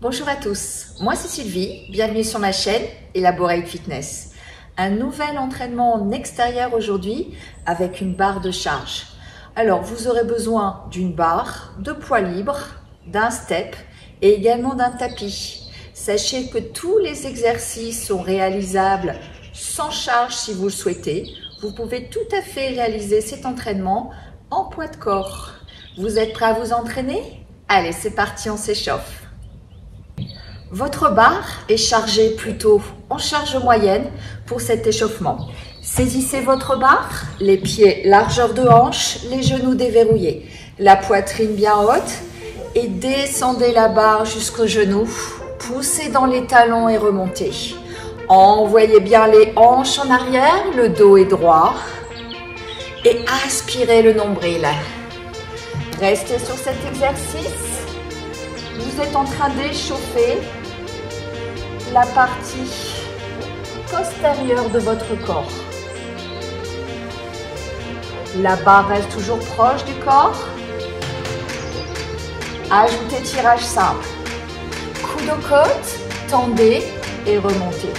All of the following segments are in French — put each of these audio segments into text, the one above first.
Bonjour à tous, moi c'est Sylvie, bienvenue sur ma chaîne Elaborate Fitness. Un nouvel entraînement en extérieur aujourd'hui avec une barre de charge. Alors vous aurez besoin d'une barre, de poids libre, d'un step et également d'un tapis. Sachez que tous les exercices sont réalisables sans charge si vous le souhaitez. Vous pouvez tout à fait réaliser cet entraînement en poids de corps. Vous êtes prêts à vous entraîner? Allez, c'est parti, on s'échauffe. Votre barre est chargée plutôt en charge moyenne pour cet échauffement. Saisissez votre barre, les pieds largeur de hanche, les genoux déverrouillés, la poitrine bien haute et descendez la barre jusqu'aux genoux. Poussez dans les talons et remontez. Envoyez bien les hanches en arrière, le dos est droit et aspirez le nombril. Restez sur cet exercice. Vous êtes en train d'échauffer la partie postérieure de votre corps. La barre reste toujours proche du corps. Ajoutez tirage simple. Coude aux côtes, tendez et remontez.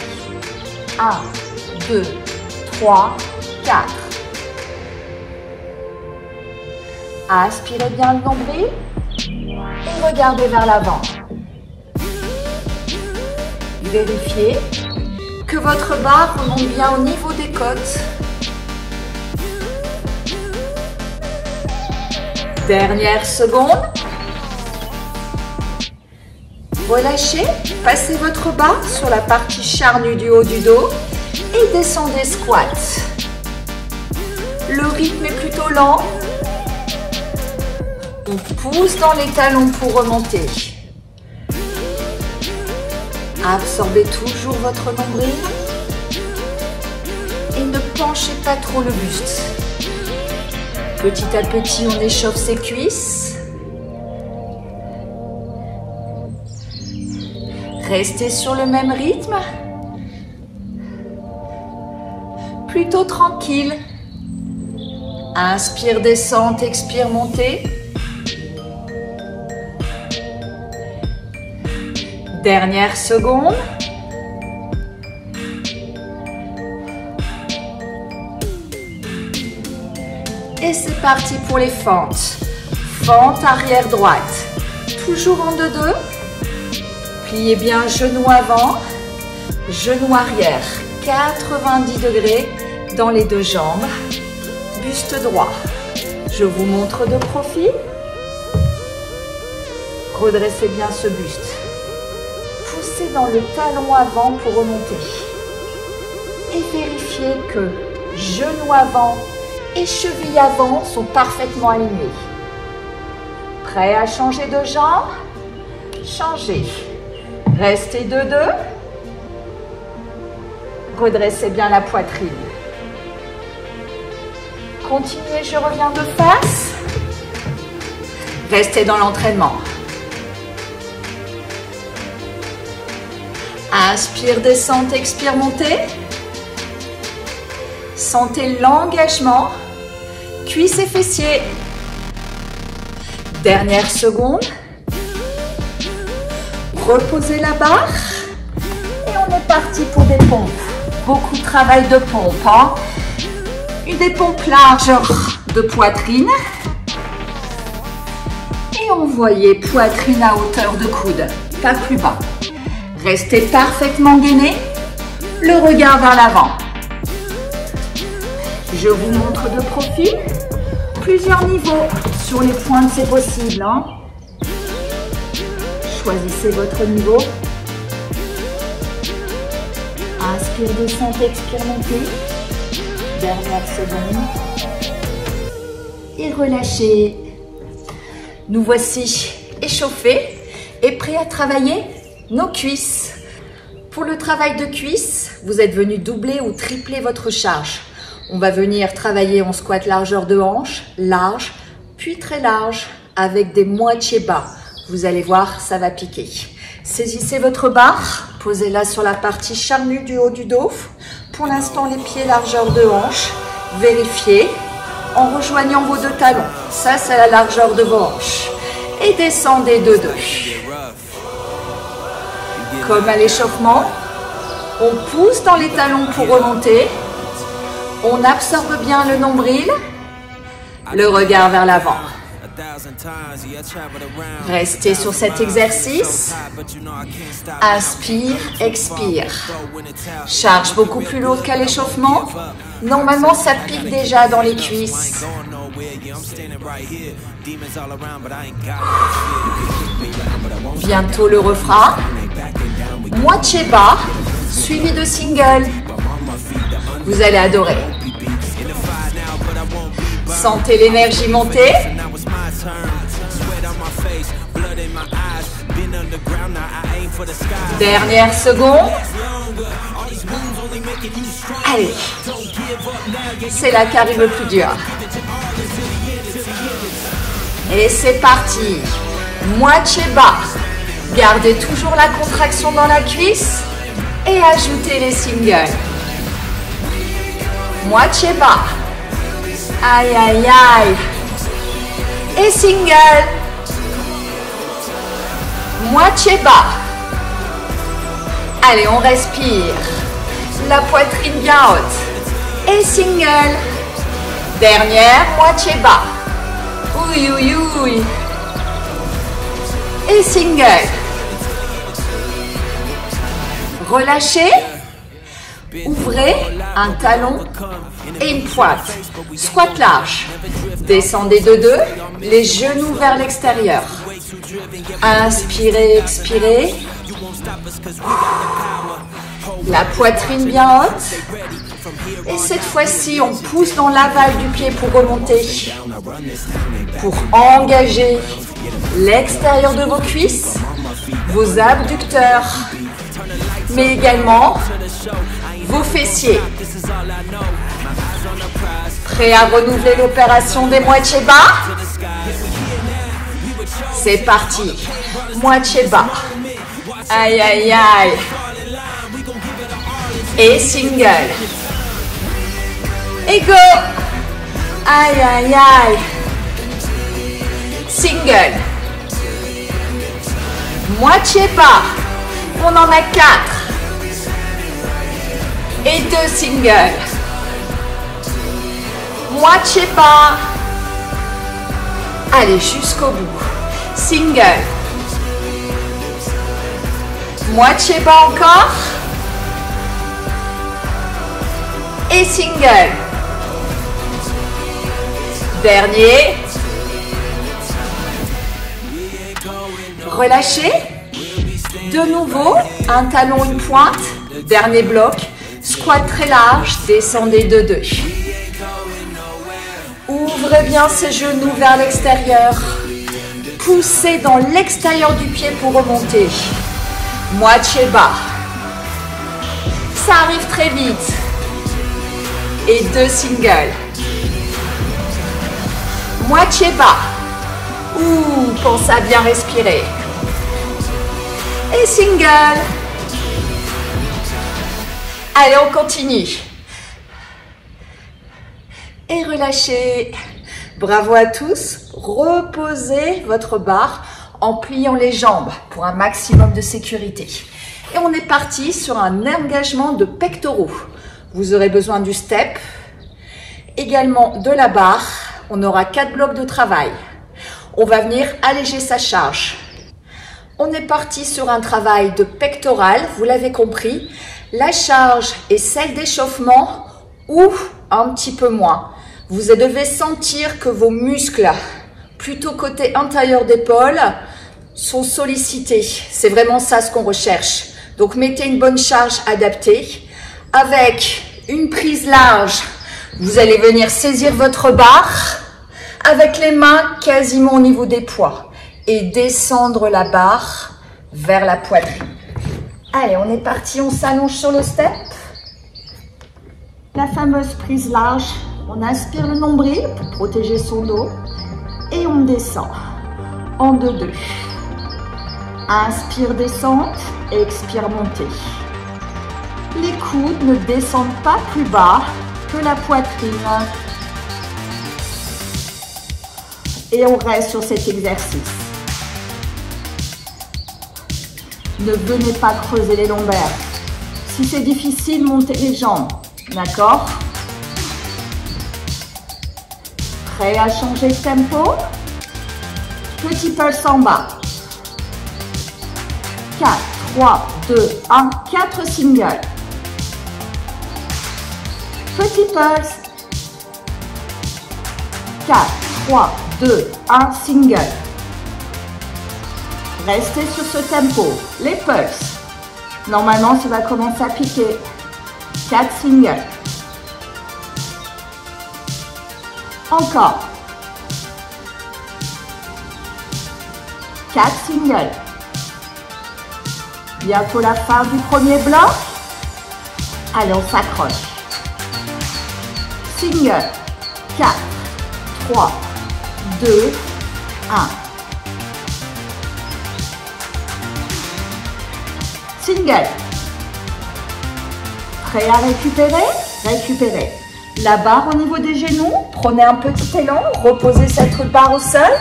1, 2, 3, 4. Aspirez bien le nombril et regardez vers l'avant. Vérifiez que votre barre remonte bien au niveau des côtes. Dernière seconde. Relâchez, passez votre barre sur la partie charnue du haut du dos et descendez squat. Le rythme est plutôt lent. On pousse dans les talons pour remonter. Absorbez toujours votre nombril et ne penchez pas trop le buste. Petit à petit, on échauffe ses cuisses. Restez sur le même rythme. Plutôt tranquille. Inspire, descente, expire, montée. Dernière seconde. Et c'est parti pour les fentes. Fente arrière droite. Toujours en 2-2. Pliez bien genou avant, genou arrière. 90 degrés dans les deux jambes. Buste droit. Je vous montre de profil. Redressez bien ce buste. Poussez dans le talon avant pour remonter. Et vérifiez que genou avant et cheville avant sont parfaitement alignés. Prêt à changer de jambe? Changez. Restez 2-2. Redressez bien la poitrine. Continuez, je reviens de face. Restez dans l'entraînement. Inspire, descente, expire, montée. Sentez l'engagement. Cuisses et fessiers. Dernière seconde. Reposez la barre. Et on est parti pour des pompes. Beaucoup de travail de pompe. Hein? Des pompes larges de poitrine. Et envoyez poitrine à hauteur de coude. Pas plus bas. Restez parfaitement gainé, le regard vers l'avant. Je vous montre de profil, plusieurs niveaux sur les pointes, c'est possible. Hein? Choisissez votre niveau. Inspire, descente, expire, montée. Dernière seconde. Et relâchez. Nous voici échauffés et prêts à travailler nos cuisses. Pour le travail de cuisses, vous êtes venu doubler ou tripler votre charge. On va venir travailler en squat largeur de hanche, large, puis très large, avec des moitiés bas. Vous allez voir, ça va piquer. Saisissez votre barre, posez-la sur la partie charnue du haut du dos. Pour l'instant, les pieds largeur de hanche. Vérifiez en rejoignant vos deux talons. Ça, c'est la largeur de vos hanches. Et descendez 2-2. Comme à l'échauffement, on pousse dans les talons pour remonter. On absorbe bien le nombril, le regard vers l'avant. Restez sur cet exercice. Inspire, expire. Charge beaucoup plus lourde qu'à l'échauffement. Normalement, ça pique déjà dans les cuisses. Bientôt le refrain. Moitié bas, suivi de single. Vous allez adorer. Sentez l'énergie monter. Dernière seconde. Allez. C'est là qu'arrive le plus dur. Et c'est parti. Moitié bas. Gardez toujours la contraction dans la cuisse et ajoutez les singles. Moitié bas. Aïe, aïe, aïe. Et single. Moitié bas. Allez, on respire. La poitrine bien haute. Et single. Dernière, moitié bas. Oui, oui, oui. Et single. Relâchez. Ouvrez un talon et une pointe. Squat large. Descendez de deux, les genoux vers l'extérieur. Inspirez, expirez. La poitrine bien haute. Et cette fois-ci, on pousse dans l'aval du pied pour remonter. Pour engager l'extérieur de vos cuisses, vos abducteurs, mais également vos fessiers. Prêt à renouveler l'opération des moitiés bas? C'est parti. Moitié bas. Aïe, aïe, aïe. Et single. Et go. Aïe, aïe, aïe. Single. Moitié bas. On en a 4. Et 2 singles. Moitié bas. Allez, jusqu'au bout. Single. Moitié bas encore. Et single. Dernier. Relâchez. De nouveau, un talon, une pointe. Dernier bloc. Squat très large. Descendez de deux. Ouvrez bien ces genoux vers l'extérieur. Poussez dans l'extérieur du pied pour remonter. Moitié bas. Ça arrive très vite. Et 2 singles. Moitié bas. Ouh, pensez à bien respirer. Et single. Allez, on continue. Et relâchez. Bravo à tous. Reposez votre barre en pliant les jambes pour un maximum de sécurité. Et on est parti sur un engagement de pectoraux. Vous aurez besoin du step, également de la barre. On aura 4 blocs de travail. On va venir alléger sa charge. On est parti sur un travail de pectoral, vous l'avez compris. La charge est celle d'échauffement ou un petit peu moins. Vous devez sentir que vos muscles, plutôt côté intérieur d'épaule, sont sollicités. C'est vraiment ça ce qu'on recherche. Donc mettez une bonne charge adaptée. Avec une prise large, vous allez venir saisir votre barre avec les mains quasiment au niveau des poids et descendre la barre vers la poitrine. Allez, on est parti, on s'allonge sur le step. La fameuse prise large, on inspire le nombril pour protéger son dos et on descend en 2-2. Inspire, descente, expire, montée. Les coudes ne descendent pas plus bas que la poitrine. Et on reste sur cet exercice. Ne venez pas creuser les lombaires. Si c'est difficile, montez les jambes. D'accord? Prêt à changer de tempo? Petit pulse en bas. 4, 3, 2, 1, 4 singles. Petit pulse. 4, 3, 2, 1, single. Restez sur ce tempo. Les pulses. Normalement, ça va commencer à piquer. 4 singles. Encore. 4 singles. Bientôt la fin du premier bloc. Allez, on s'accroche. Single. 4, 3, 2, 1. Single. Prêt à récupérer? Récupérez. La barre au niveau des genoux. Prenez un petit élan. Reposez cette barre au sol.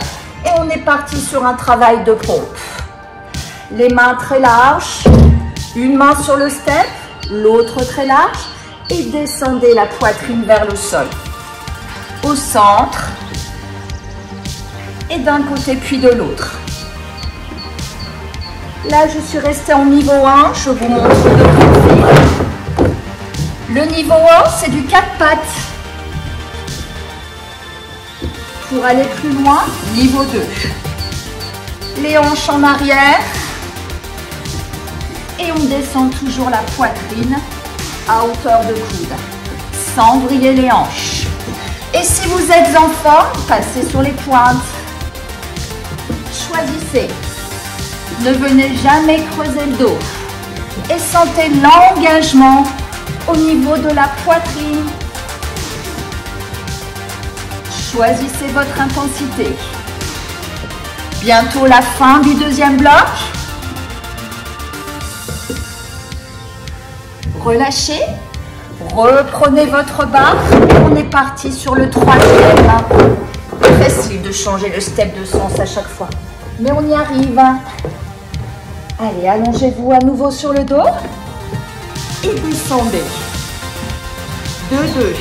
Et on est parti sur un travail de pompe. Les mains très larges. Une main sur le step. L'autre très large. Et descendez la poitrine vers le sol. Au centre. Et d'un côté puis de l'autre. Là, je suis restée en niveau 1. Je vous montre de profil. Le niveau 1, c'est du 4 pattes. Pour aller plus loin, niveau 2. Les hanches en arrière. Et on descend toujours la poitrine à hauteur de coude. Sans briller les hanches. Et si vous êtes en forme, passez sur les pointes. Choisissez. Ne venez jamais creuser le dos. Et sentez l'engagement au niveau de la poitrine. Choisissez votre intensité. Bientôt la fin du deuxième bloc. Relâchez. Reprenez votre barre. On est parti sur le troisième. Facile de changer le step de sens à chaque fois. Mais on y arrive. Allez, allongez-vous à nouveau sur le dos. Et descendez. 2, 2.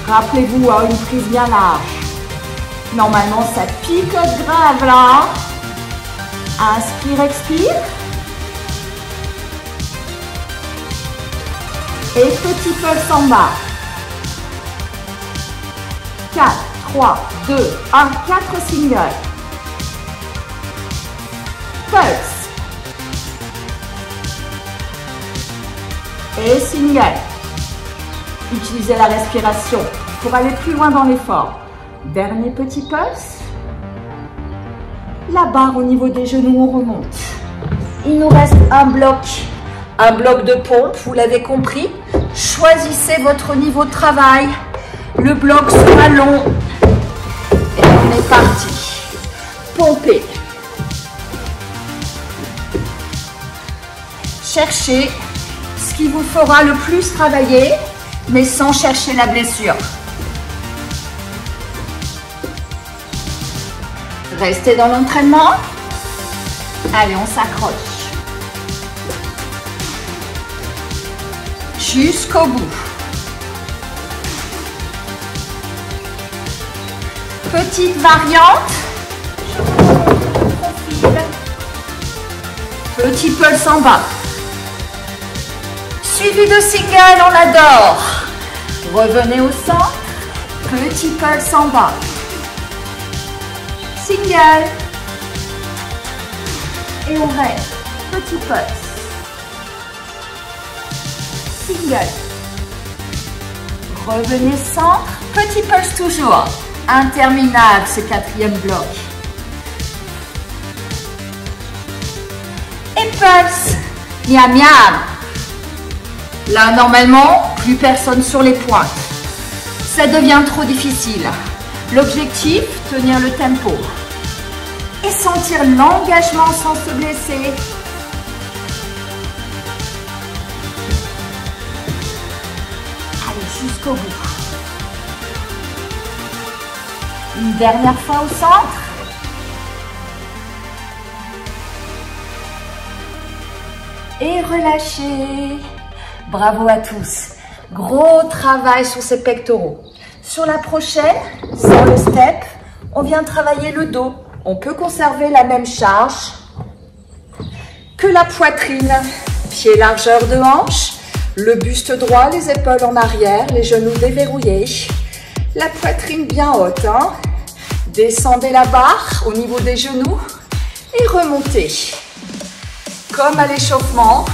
Rappelez-vous à une prise bien large. Normalement, ça picote grave là. Inspire, expire. Et petit pulse en bas. 4, 3, 2, 1, 4 singles. Pulse. Et single. Utilisez la respiration pour aller plus loin dans l'effort. Dernier petit pulse. La barre au niveau des genoux, on remonte. Il nous reste un bloc de pompe, vous l'avez compris. Choisissez votre niveau de travail. Le bloc sera long. Et on est parti. Pompez. Cherchez ce qui vous fera le plus travailler, mais sans chercher la blessure. Restez dans l'entraînement. Allez, on s'accroche. Jusqu'au bout. Petite variante. Profil. Petit pulse en bas. Suivi de single, on adore. Revenez au centre. Petit pulse en bas. Single. Et on reste. Petit pulse. Single. Revenez centre. Petit pulse toujours. Interminable ce quatrième bloc. Et pulse. Miam miam. Là, normalement, plus personne sur les pointes. Ça devient trop difficile. L'objectif, tenir le tempo. Et sentir l'engagement sans se blesser. Allez, jusqu'au bout. Une dernière fois au centre. et relâchez. Bravo à tous. Gros travail sur ces pectoraux. Sur la prochaine, sans le step, on vient travailler le dos. On peut conserver la même charge que la poitrine. Pied largeur de hanche, le buste droit, les épaules en arrière, les genoux déverrouillés. La poitrine bien haute. Descendez la barre au niveau des genoux et remontez. Comme à l'échauffement,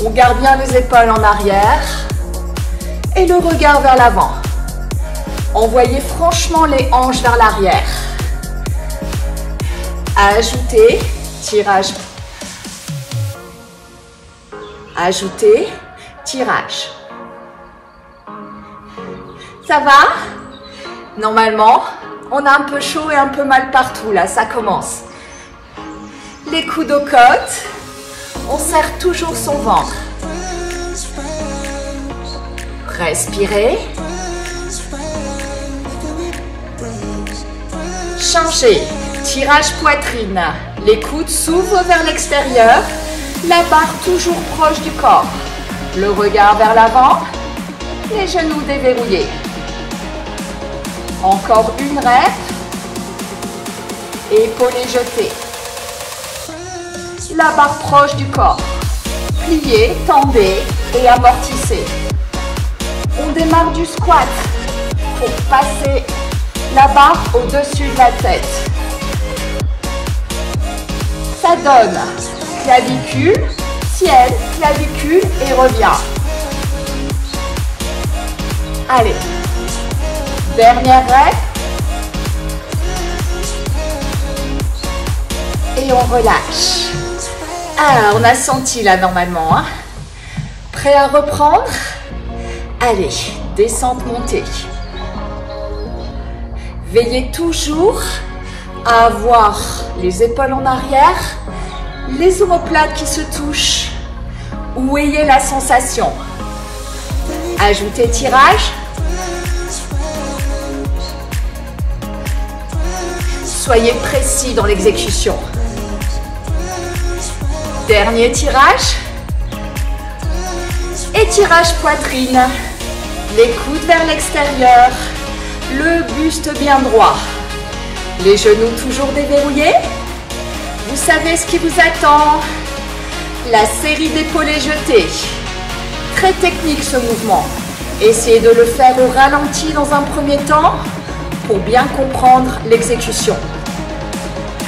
on garde bien les épaules en arrière et le regard vers l'avant. Envoyez franchement les hanches vers l'arrière. Ajoutez, tirage. Ajoutez, tirage. Ça va? Normalement, on a un peu chaud et un peu mal partout, là, ça commence. Les coudes aux côtes, on serre toujours son ventre. Respirez. Changez, tirage poitrine. Les coudes s'ouvrent vers l'extérieur, la barre toujours proche du corps. Le regard vers l'avant, les genoux déverrouillés. Encore une rep. Épaules jetées. La barre proche du corps. Pliez, tendez et amortissez. On démarre du squat pour passer la barre au-dessus de la tête. Ça donne clavicule, ciel, clavicule et revient. Allez. Dernière rep. Et on relâche. Ah, on a senti là normalement. Prêt à reprendre? Allez, descente, montée. Veillez toujours à avoir les épaules en arrière, les omoplates qui se touchent. Où ayez la sensation. Ajoutez tirage. Soyez précis dans l'exécution. Dernier tirage. Étirage poitrine. Les coudes vers l'extérieur. Le buste bien droit. Les genoux toujours déverrouillés. Vous savez ce qui vous attend. La série d'épaulés jetés. Très technique ce mouvement. Essayez de le faire au ralenti dans un premier temps pour bien comprendre l'exécution.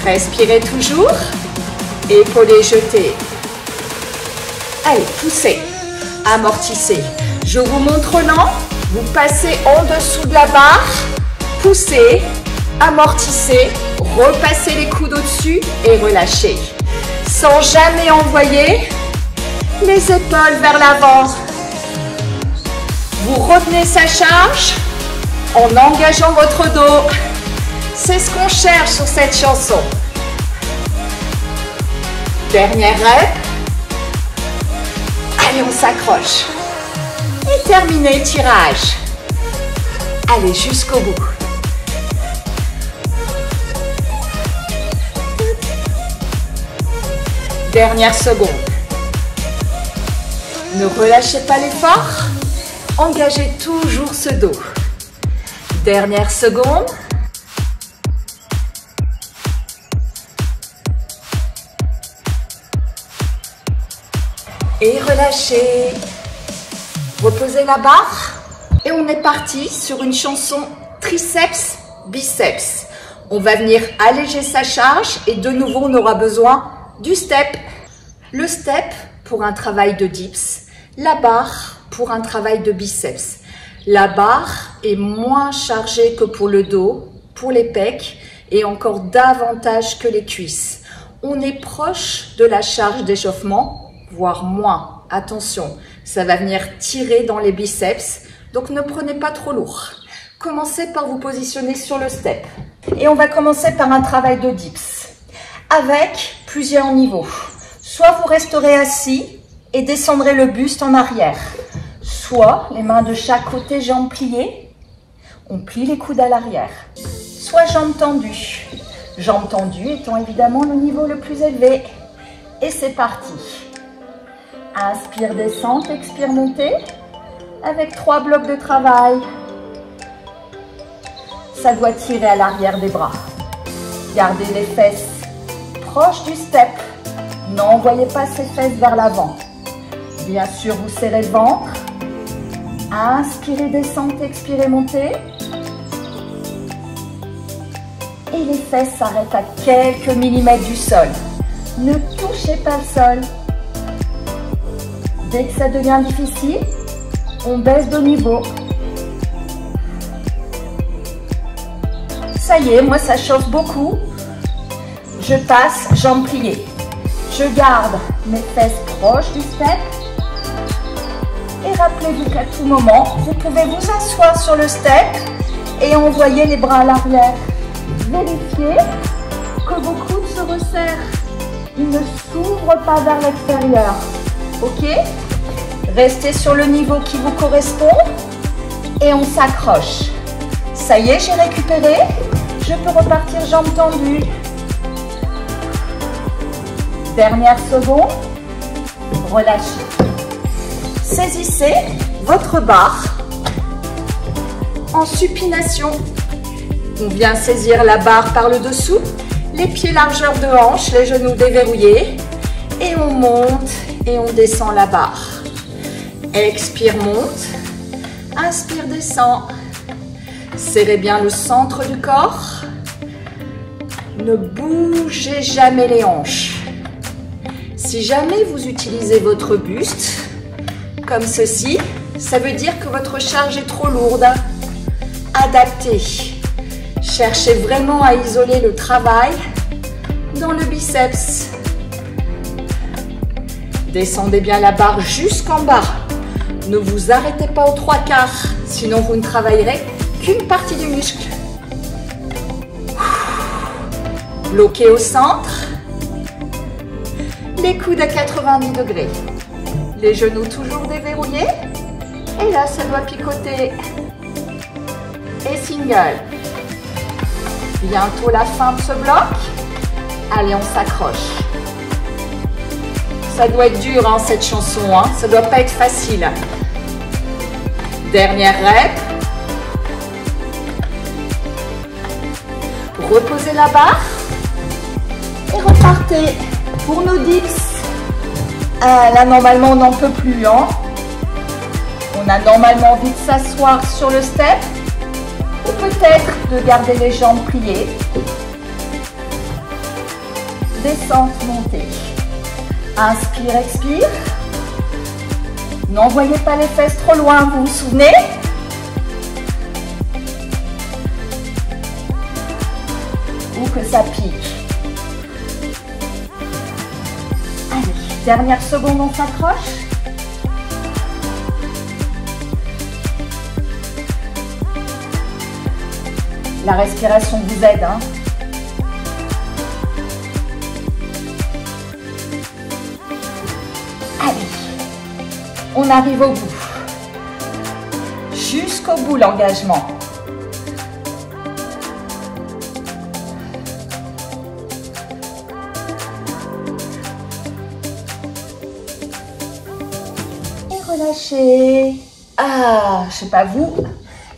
Respirez toujours. Épaules jetées. Allez, poussez. Amortissez. Je vous montre lent. Vous passez en dessous de la barre. Poussez. Amortissez. Repassez les coudes au-dessus et relâchez. Sans jamais envoyer les épaules vers l'avant. Vous retenez sa charge en engageant votre dos. C'est ce qu'on cherche sur cette chanson. Dernière rep. Allez, on s'accroche. Et terminez, tirage. Allez, jusqu'au bout. Dernière seconde. Ne relâchez pas l'effort. Engagez toujours ce dos. Dernière seconde. Et relâchez. Reposez la barre. Et on est parti sur une chanson triceps, biceps. On va venir alléger sa charge et de nouveau on aura besoin du step. Le step pour un travail de dips. La barre pour un travail de biceps. La barre est moins chargée que pour le dos, pour les pecs et encore davantage que les cuisses. On est proche de la charge d'échauffement, voire moins. Attention, ça va venir tirer dans les biceps, donc ne prenez pas trop lourd. Commencez par vous positionner sur le step. Et on va commencer par un travail de dips, avec plusieurs niveaux. Soit vous resterez assis et descendrez le buste en arrière, soit les mains de chaque côté, jambes pliées, on plie les coudes à l'arrière, soit jambes tendues. Jambes tendues étant évidemment le niveau le plus élevé. Et c'est parti. Inspire, descente, expire, montée. Avec 3 blocs de travail. Ça doit tirer à l'arrière des bras. Gardez les fesses proches du step. N'envoyez pas ces fesses vers l'avant. Bien sûr, vous serrez le ventre. Inspirez, descente, expirez, montez. Et les fesses s'arrêtent à quelques millimètres du sol. Ne touchez pas le sol. Dès que ça devient difficile, on baisse de niveau. Ça y est, moi ça chauffe beaucoup. Je passe jambes pliées. Je garde mes fesses proches du step. Et rappelez-vous qu'à tout moment, vous pouvez vous asseoir sur le step et envoyer les bras à l'arrière. Vérifiez que vos coudes se resserrent. Ils ne s'ouvrent pas vers l'extérieur. Ok? Restez sur le niveau qui vous correspond et on s'accroche. Ça y est, j'ai récupéré. Je peux repartir jambes tendues. Dernière seconde. Relâchez. Saisissez votre barre en supination. On vient saisir la barre par le dessous, les pieds largeur de hanche, les genoux déverrouillés. Et on monte et on descend la barre. Expire, monte. Inspire, descend. Serrez bien le centre du corps. Ne bougez jamais les hanches. Si jamais vous utilisez votre buste, comme ceci, ça veut dire que votre charge est trop lourde. Adaptez. Cherchez vraiment à isoler le travail dans le biceps. Descendez bien la barre jusqu'en bas. Ne vous arrêtez pas aux 3/4, sinon vous ne travaillerez qu'une partie du muscle. Bloquez au centre. Les coudes à 90 degrés. Les genoux toujours déverrouillés. Et là, ça doit picoter. Et single. Bientôt la fin de ce bloc. Allez, on s'accroche. Ça doit être dur, hein, cette chanson. Hein. Ça doit pas être facile. Dernière rep. Reposez la barre. Et repartez pour nos dips. Là, normalement, on n'en peut plus. Hein. On a normalement envie de s'asseoir sur le step. Ou peut-être de garder les jambes pliées. Descente, montée. Inspire, expire. N'envoyez pas les fesses trop loin, vous vous souvenez? Ou que ça pique. Allez, dernière seconde, on s'accroche. La respiration vous aide, hein. Allez, on arrive au bout. Jusqu'au bout l'engagement. Et relâchez. Ah, je sais pas vous,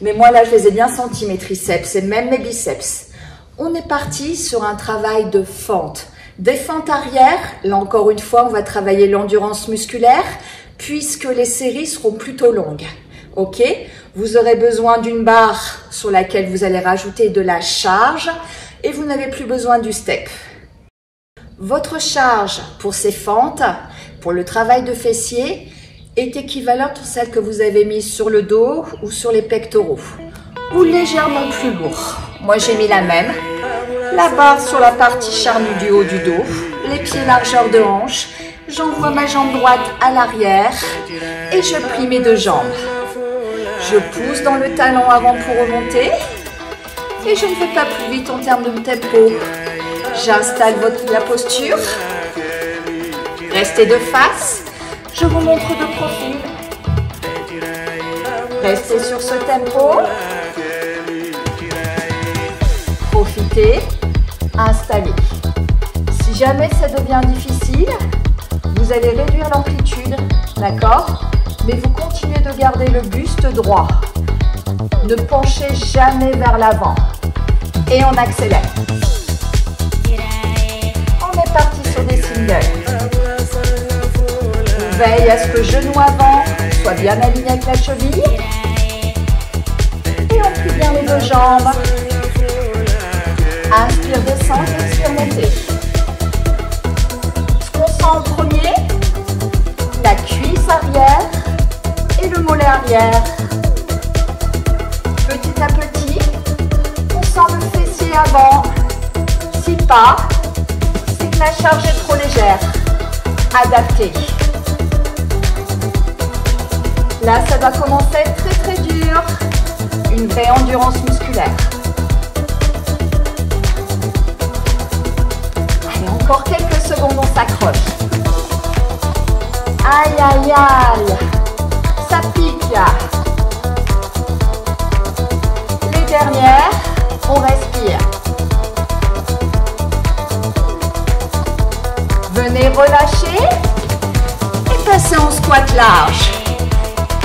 mais moi là je les ai bien sentis mes triceps et même mes biceps. On est parti sur un travail de fente. Des fentes arrière, là encore une fois, on va travailler l'endurance musculaire puisque les séries seront plutôt longues. Ok? Vous aurez besoin d'une barre sur laquelle vous allez rajouter de la charge et vous n'avez plus besoin du step. Votre charge pour ces fentes, pour le travail de fessier, est équivalente à celle que vous avez mise sur le dos ou sur les pectoraux ou légèrement plus lourd. Moi, j'ai mis la même. La barre sur la partie charnue du haut du dos, les pieds largeur de hanche, j'envoie ma jambe droite à l'arrière et je plie mes deux jambes. Je pousse dans le talon avant pour remonter et je ne vais pas plus vite en termes de tempo. J'installe la posture, restez de face, je vous montre de profil. Restez sur ce tempo. Profitez, installez. Si jamais ça devient difficile, vous allez réduire l'amplitude, d'accord? Mais vous continuez de garder le buste droit. Ne penchez jamais vers l'avant. Et on accélère. On est parti sur des singles. On veille à ce que le genou avant soit bien aligné avec la cheville. Et on plie bien les deux jambes. Inspire, descend, expire, montez. Ce qu'on sent en premier, la cuisse arrière et le mollet arrière. Petit à petit, on sent le fessier avant. Si pas, c'est que la charge est trop légère. Adaptez. Là, ça va commencer à être très très dur. Une vraie endurance musculaire. Allez, encore quelques secondes, on s'accroche. Aïe, aïe, aïe. Ça pique là. Les dernières, on respire. Venez relâcher et passer en squat large.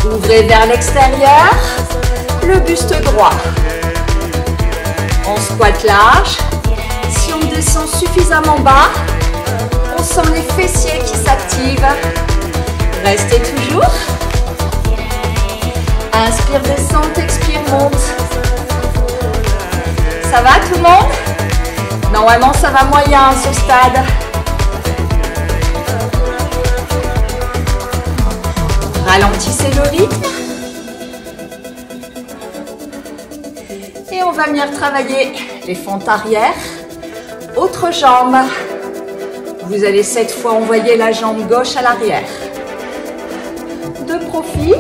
Ouvrez vers l'extérieur, le buste droit. En squat large, si on descend suffisamment bas, on sent les fessiers qui s'activent. Restez toujours. Inspire, descente, expire, monte. Ça va tout le monde? Normalement, ça va moyen à ce stade. Ralentissez le rythme. Et on va venir travailler les fentes arrière. Autre jambe. Vous allez cette fois envoyer la jambe gauche à l'arrière. De profil.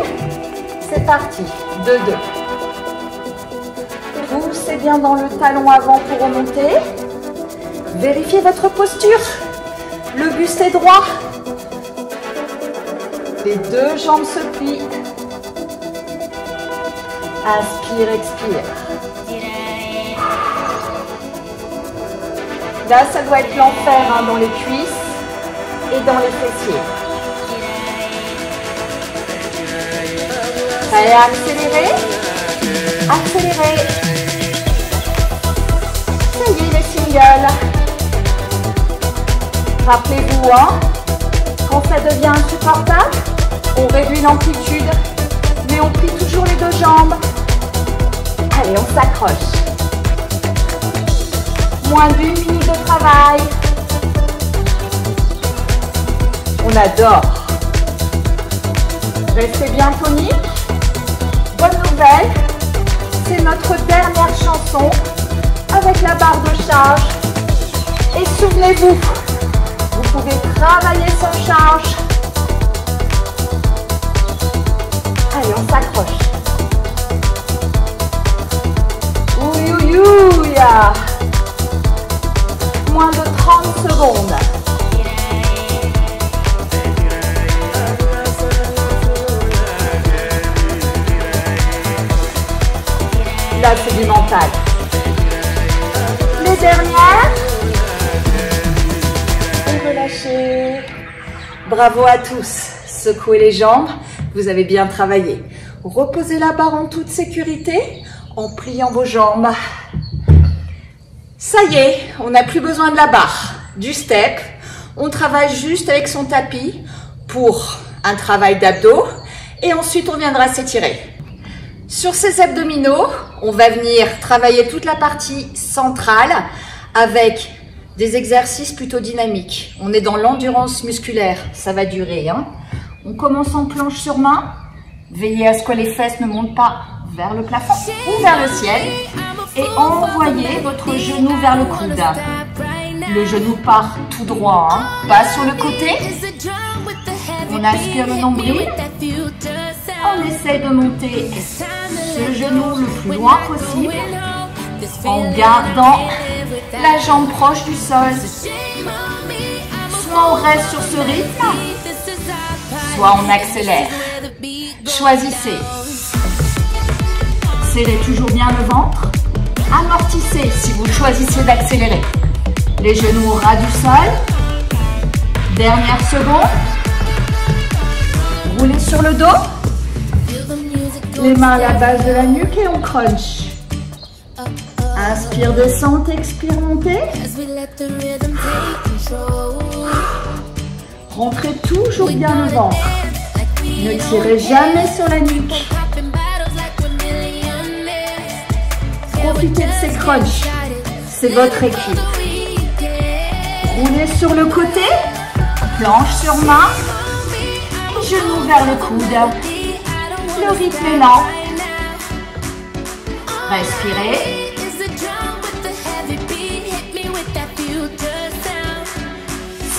C'est parti. 2-2. Poussez bien dans le talon avant pour remonter. Vérifiez votre posture. Le buste est droit. Les deux jambes se plient. Inspire, expire. Là, ça doit être l'enfer hein, dans les cuisses et dans les fessiers. Allez, accélérez. Accélérez. Ça y est, les singles. Rappelez-vous, hein, quand ça devient insupportable, on réduit l'amplitude, mais on plie toujours les deux jambes. Allez, on s'accroche. Moins d'1 minute de travail. On adore. Restez bien tonique. Bonne nouvelle, c'est notre dernière chanson avec la barre de charge. Et souvenez-vous, vous pouvez travailler sans charge. Allez, on s'accroche. Ouïe, ouïe, ouïe. Moins de 30 secondes. Là, c'est du mental. Les dernières. Et relâchez. Bravo à tous. Secouez les jambes. Vous avez bien travaillé. Reposez la barre en toute sécurité en pliant vos jambes. Ça y est, on n'a plus besoin de la barre, du step. On travaille juste avec son tapis pour un travail d'abdos et ensuite on viendra s'étirer. Sur ces abdominaux, on va venir travailler toute la partie centrale avec des exercices plutôt dynamiques. On est dans l'endurance musculaire, ça va durer. Hein. On commence en planche sur main. Veillez à ce que les fesses ne montent pas vers le plafond ou vers le ciel. Et envoyez votre genou vers le coude. Le genou part tout droit, hein, pas sur le côté. On aspire le nombril. On essaie de monter ce genou le plus loin possible en gardant la jambe proche du sol. Soit on reste sur ce rythme, soit on accélère. Choisissez. Serrez toujours bien le ventre. Amortissez si vous choisissez d'accélérer. Les genoux au ras du sol. Dernière seconde. Roulez sur le dos. Les mains à la base de la nuque et on crunch. Inspire, descente, expire, montez. Rentrez toujours bien le ventre. Ne tirez jamais sur la nuque. Profitez de ces crunchs. C'est votre équipe. Roulez sur le côté. Planche sur main. Genoux vers le coude. Le rythme est lent. Respirez.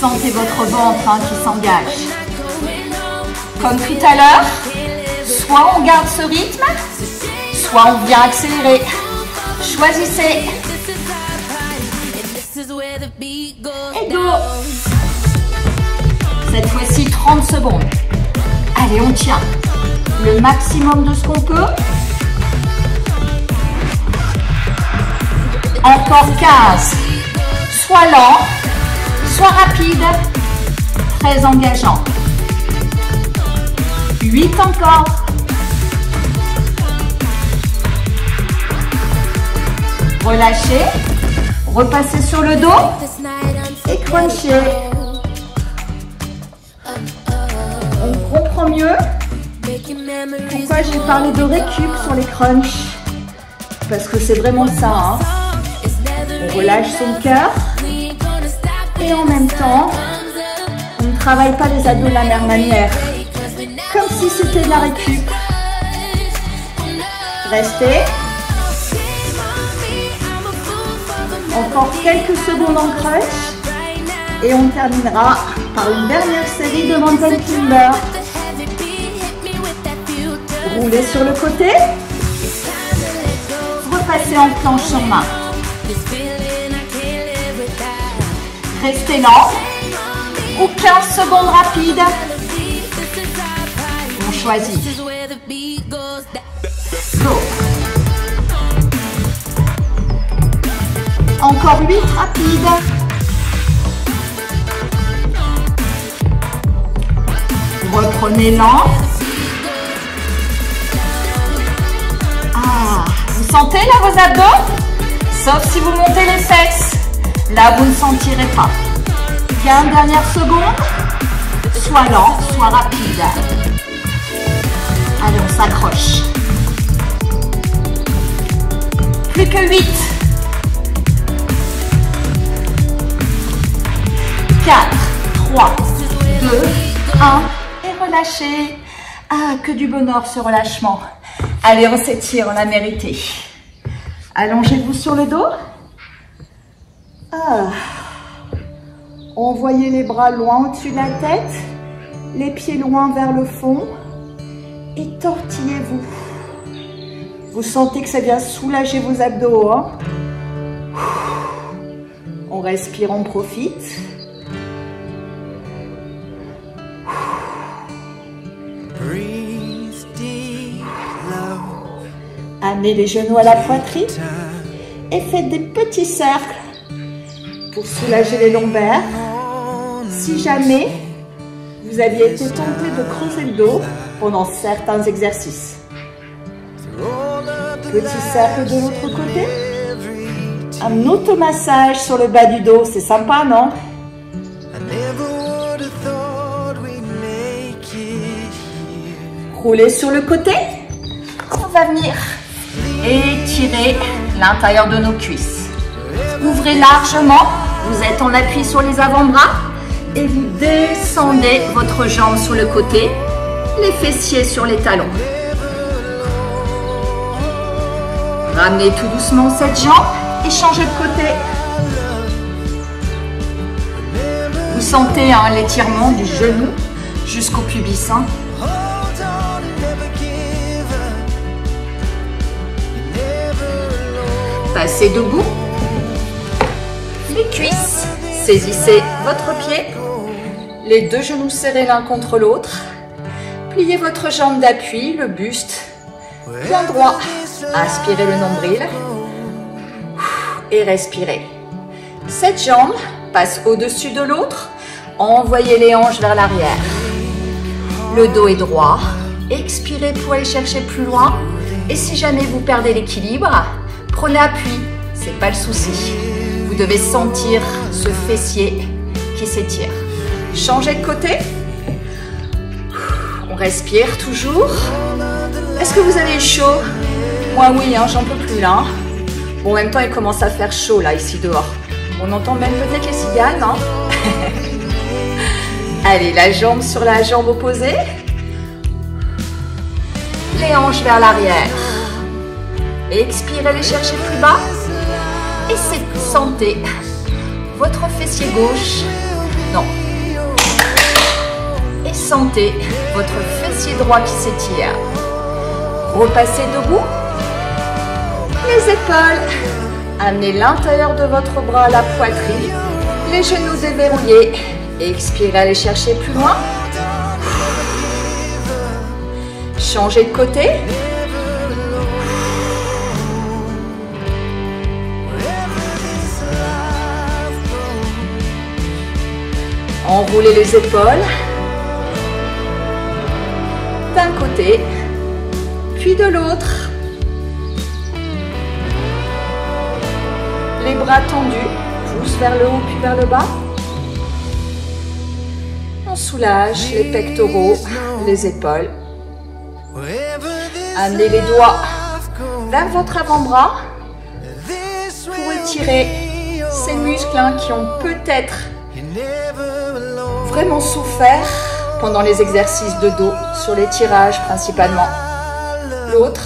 Sentez votre ventre qui s'engage. Comme tout à l'heure, soit on garde ce rythme, soit on vient accélérer. Choisissez. Et go. Cette fois-ci, 30 secondes. Allez, on tient. Le maximum de ce qu'on peut. Encore 15. Soit lent, soit rapide. Très engageant. 8 encore. Relâchez. Repassez sur le dos. Et crunchez. On comprend mieux pourquoi j'ai parlé de récup sur les crunchs. Parce que c'est vraiment ça. Hein. On relâche son cœur. Et en même temps, on ne travaille pas les abdos de la même manière. Comme si c'était de la récup. Restez. Encore quelques secondes en crunch. Et on terminera par une dernière série de mountain timber. Roulez sur le côté. Repassez en planche sur main. Restez lent. Ou 15 secondes rapides. On choisit. Go. Encore 8 rapides. Reprenez lent. Ah, vous sentez là vos abdos? Sauf si vous montez les fesses. Là, vous ne sentirez pas. 15 dernières secondes. Soit lent, soit rapide. Allez, on s'accroche. Plus que 8. 4, 3, 2, 1. Et relâchez. Ah, que du bonheur ce relâchement. Allez, on s'étire, on l'a mérité. Allongez-vous sur le dos. Ah. Envoyez les bras loin au-dessus de la tête. Les pieds loin vers le fond. Et tortillez-vous. Vous sentez que ça vient soulager vos abdos. Hein? On respire, on profite. Amenez les genoux à la poitrine et faites des petits cercles pour soulager les lombaires. Si jamais vous aviez été tenté de creuser le dos pendant certains exercices. Petit cercle de l'autre côté. Un automassage sur le bas du dos, c'est sympa, non? Roulez sur le côté. On va venir étirer l'intérieur de nos cuisses. Ouvrez largement. Vous êtes en appui sur les avant-bras. Et vous descendez votre jambe sur le côté. Les fessiers sur les talons. Ramenez tout doucement cette jambe et changez de côté. Vous sentez l'étirement du genou jusqu'au pubis. Passez debout. Les cuisses. Saisissez votre pied. Les deux genoux serrés l'un contre l'autre. Pliez votre jambe d'appui, le buste bien droit. Aspirez le nombril. Et respirez. Cette jambe passe au-dessus de l'autre. Envoyez les hanches vers l'arrière. Le dos est droit. Expirez pour aller chercher plus loin. Et si jamais vous perdez l'équilibre, prenez appui. C'est pas le souci. Vous devez sentir ce fessier qui s'étire. Changez de côté. On respire toujours. Est-ce que vous avez eu chaud? Moi oui, hein, j'en peux plus là. Bon, en même temps, il commence à faire chaud là, ici dehors. On entend même peut-être les cigales, non? Allez, la jambe sur la jambe opposée. Les hanches vers l'arrière. Expirez, les chercher plus bas. Et sentez votre fessier gauche. Non. Et sentez votre fessier droit qui s'étire. Repassez debout. Les épaules. Amenez l'intérieur de votre bras à la poitrine. Les genoux déverrouillés. Expirez, allez chercher plus loin. Changez de côté. Enroulez les épaules. D'un côté, puis de l'autre. Les bras tendus, pouces vers le haut puis vers le bas. On soulage les pectoraux, les épaules. Amenez les doigts vers votre avant-bras pour étirer ces muscles qui ont peut-être vraiment souffert pendant les exercices de dos, sur les tirages principalement. L'autre.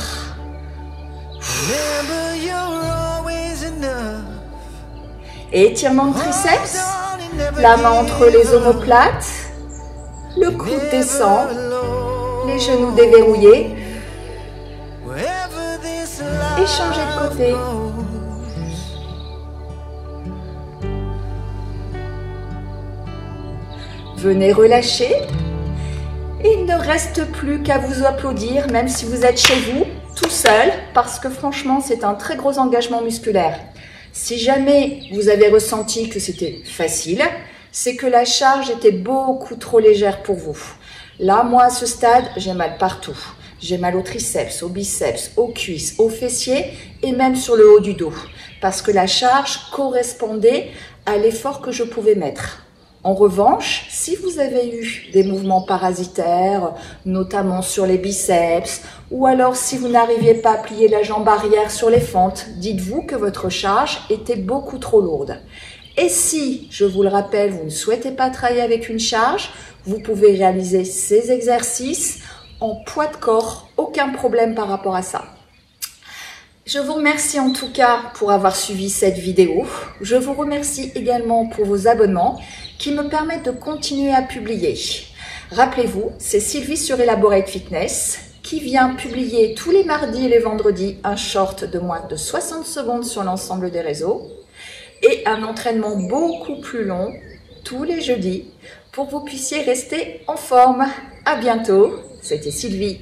Et étirement de triceps, la main entre les omoplates, le coude descend, les genoux déverrouillés. Et changez de côté. Venez relâcher. Et il ne reste plus qu'à vous applaudir, même si vous êtes chez vous, tout seul, parce que franchement, c'est un très gros engagement musculaire. Si jamais vous avez ressenti que c'était facile, c'est que la charge était beaucoup trop légère pour vous. Là, moi, à ce stade, j'ai mal partout. J'ai mal aux triceps, aux biceps, aux cuisses, aux fessiers et même sur le haut du dos. Parce que la charge correspondait à l'effort que je pouvais mettre. En revanche, si vous avez eu des mouvements parasitaires, notamment sur les biceps, ou alors si vous n'arriviez pas à plier la jambe arrière sur les fentes, dites-vous que votre charge était beaucoup trop lourde. Et si, je vous le rappelle, vous ne souhaitez pas travailler avec une charge, vous pouvez réaliser ces exercices en poids de corps, aucun problème par rapport à ça. Je vous remercie en tout cas pour avoir suivi cette vidéo. Je vous remercie également pour vos abonnements qui me permettent de continuer à publier. Rappelez-vous, c'est Sylvie sur Elaborate Fitness qui vient publier tous les mardis et les vendredis un short de moins de 60 secondes sur l'ensemble des réseaux et un entraînement beaucoup plus long tous les jeudis pour que vous puissiez rester en forme. À bientôt, c'était Sylvie.